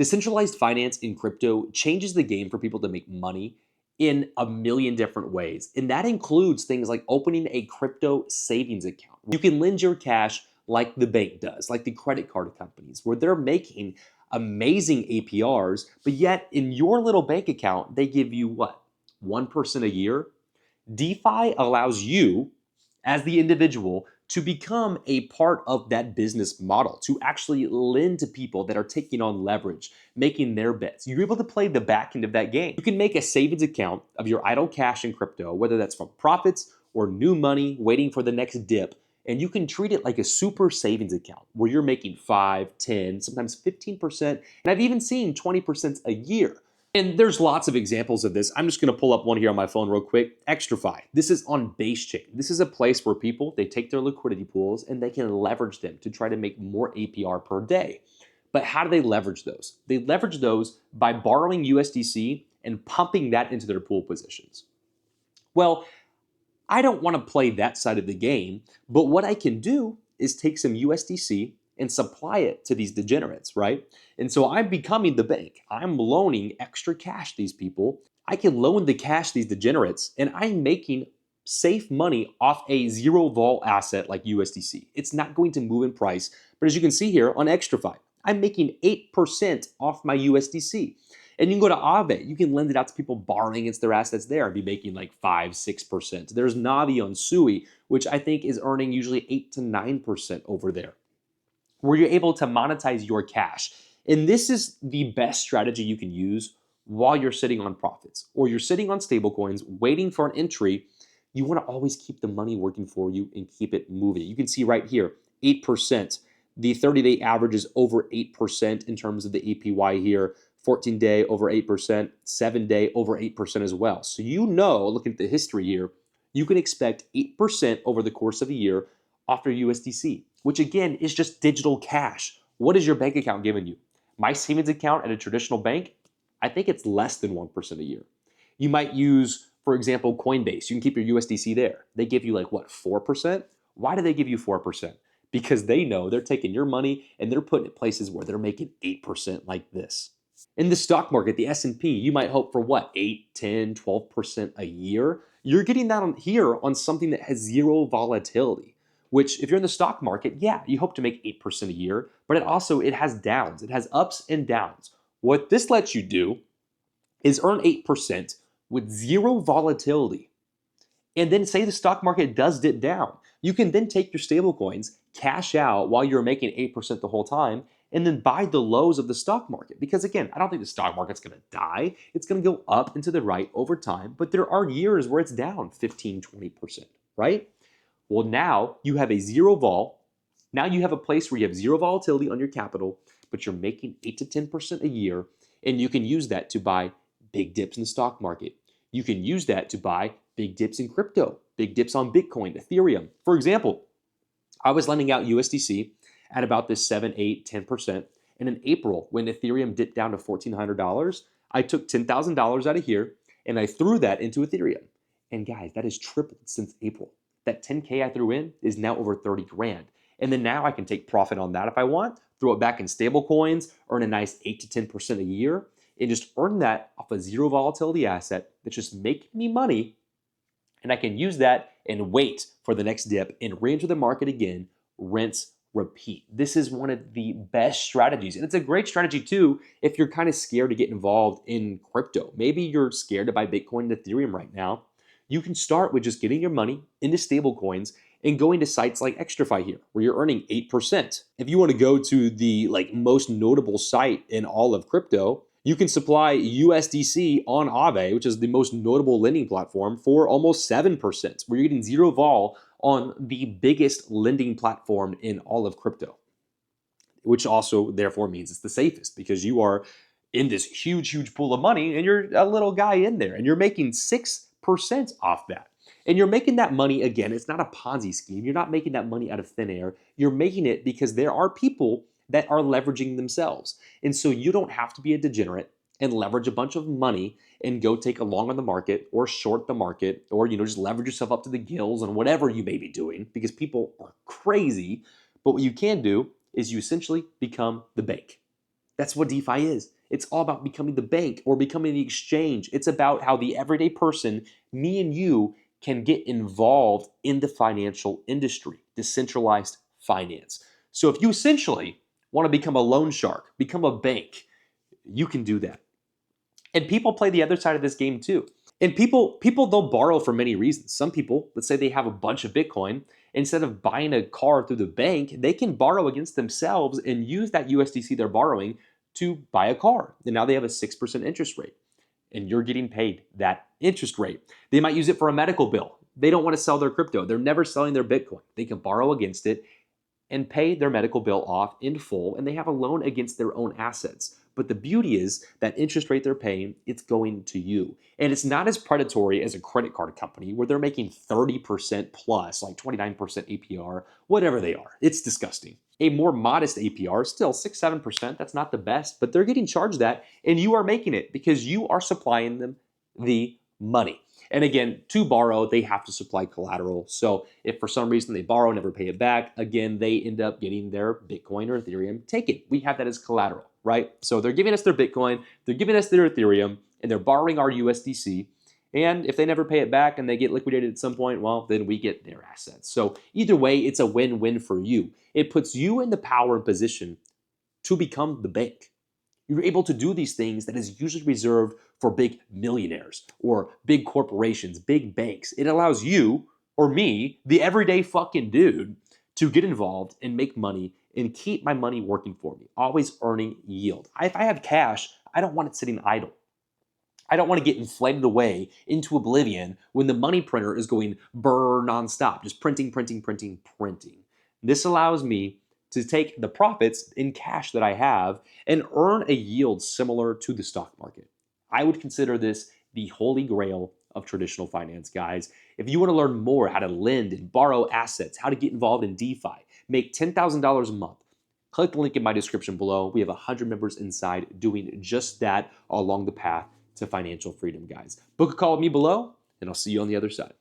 Decentralized finance in crypto changes the game for people to make money in a million different ways. And that includes things like opening a crypto savings account. You can lend your cash like the bank does, like the credit card companies, where they're making amazing APRs, but yet in your little bank account, they give you what? 1% a year? DeFi allows you, as the individual, to become a part of that business model, to actually lend to people that are taking on leverage, making their bets. You're able to play the back end of that game. You can make a savings account of your idle cash in crypto, whether that's from profits or new money waiting for the next dip, and you can treat it like a super savings account where you're making 5, 10, sometimes 15%, and I've even seen 20% a year. And there's lots of examples of this. I'm just going to pull up one here on my phone real quick. XtraFi. This is on base chain. This is a place where people, they take their liquidity pools and they can leverage them to try to make more APR per day. But how do they leverage those? They leverage those by borrowing USDC and pumping that into their pool positions. Well, I don't want to play that side of the game, but what I can do is take some USDC and supply it to these degenerates, right? And so I'm becoming the bank. I'm loaning extra cash to these people. I can loan the cash to these degenerates, and I'm making safe money off a zero vol asset like USDC. It's not going to move in price, but as you can see here on XtraFi, I'm making 8% off my USDC. And you can go to Aave. You can lend it out to people borrowing against their assets there and be making like 5, 6%. There's Navi on Sui, which I think is earning usually 8 to 9% over there, where you're able to monetize your cash. And this is the best strategy you can use while you're sitting on profits or you're sitting on stablecoins waiting for an entry. You want to always keep the money working for you and keep it moving. You can see right here, 8%. The 30-day average is over 8% in terms of the APY here. 14-day over 8%, 7-day over 8% as well. So you know, looking at the history here, you can expect 8% over the course of a year off your USDC, which again is just digital cash. What is your bank account giving you? My savings account at a traditional bank, I think it's less than 1% a year. You might use, for example, Coinbase. You can keep your USDC there. They give you like what, 4%? Why do they give you 4%? Because they know they're taking your money and they're putting it places where they're making 8% like this. In the stock market, the S&P, you might hope for what, 8, 10, 12% a year? You're getting that on here on something that has zero volatility, which if you're in the stock market, yeah, you hope to make 8% a year, but it has downs. It has ups and downs. What this lets you do is earn 8% with zero volatility. And then say the stock market does dip down. You can then take your stable coins, cash out while you're making 8% the whole time, and then buy the lows of the stock market. Because again, I don't think the stock market's gonna die. It's gonna go up and to the right over time, but there are years where it's down 15, 20%, right? Well, now you have a zero vol. Now you have a place where you have zero volatility on your capital, but you're making 8 to 10% a year, and you can use that to buy big dips in the stock market. You can use that to buy big dips in crypto, big dips on Bitcoin, Ethereum. For example, I was lending out USDC at about this 7, 8, 10%. And in April, when Ethereum dipped down to $1,400, I took $10,000 out of here and I threw that into Ethereum. And guys, that has tripled since April. That 10K I threw in is now over 30 grand. And then now I can take profit on that if I want, throw it back in stable coins, earn a nice 8 to 10% a year, and just earn that off a zero volatility asset that's just making me money. And I can use that and wait for the next dip and re-enter the market again, rinse, repeat. This is one of the best strategies. And it's a great strategy too if you're kind of scared to get involved in crypto. Maybe you're scared to buy Bitcoin and Ethereum right now. You can start with just getting your money into stable coins and going to sites like XtraFi here, where you're earning 8%. If you want to go to the most notable site in all of crypto, you can supply USDC on Aave, which is the most notable lending platform, for almost 7%, where you're getting zero vol on the biggest lending platform in all of crypto, which also therefore means it's the safest because you are in this huge, huge pool of money and you're a little guy in there and you're making 6% off that. And you're making that money, again, it's not a Ponzi scheme. You're not making that money out of thin air. You're making it because there are people that are leveraging themselves. And so you don't have to be a degenerate and leverage a bunch of money and go take a long on the market or short the market or just leverage yourself up to the gills on whatever you may be doing because people are crazy. But what you can do is you essentially become the bank. That's what DeFi is. It's all about becoming the bank or becoming the exchange. It's about how the everyday person, me and you, can get involved in the financial industry, decentralized finance. So if you essentially want to become a loan shark, become a bank, you can do that. And people play the other side of this game too. And people they'll borrow for many reasons. Some people, let's say they have a bunch of Bitcoin, instead of buying a car through the bank, they can borrow against themselves and use that USDC they're borrowing to buy a car. And now they have a 6% interest rate. And you're getting paid that interest rate. They might use it for a medical bill. They don't want to sell their crypto. They're never selling their Bitcoin. They can borrow against it and pay their medical bill off in full, and they have a loan against their own assets. But the beauty is that interest rate they're paying, it's going to you. And it's not as predatory as a credit card company where they're making 30% plus, like 29% APR, whatever they are. It's disgusting. A more modest APR, still 6-7%, that's not the best, but they're getting charged that, and you are making it because you are supplying them the money. And again, to borrow, they have to supply collateral. So if for some reason they borrow, never pay it back, again, they end up getting their Bitcoin or Ethereum taken. We have that as collateral, right? So they're giving us their Bitcoin, they're giving us their Ethereum, and they're borrowing our USDC. And if they never pay it back and they get liquidated at some point, well, then we get their assets. So either way, it's a win-win for you. It puts you in the power and position to become the bank. You're able to do these things that is usually reserved for big millionaires or big corporations, big banks. It allows you or me, the everyday fucking dude, to get involved and make money and keep my money working for me, always earning yield. If I have cash, I don't want it sitting idle. I don't want to get inflated away into oblivion when the money printer is going brr nonstop, just printing, printing, printing, printing. This allows me to take the profits in cash that I have and earn a yield similar to the stock market. I would consider this the holy grail of traditional finance, guys. If you want to learn more how to lend and borrow assets, how to get involved in DeFi, make $10,000 a month, click the link in my description below. We have 100 members inside doing just that along the path to financial freedom, guys. Book a call with me below, and I'll see you on the other side.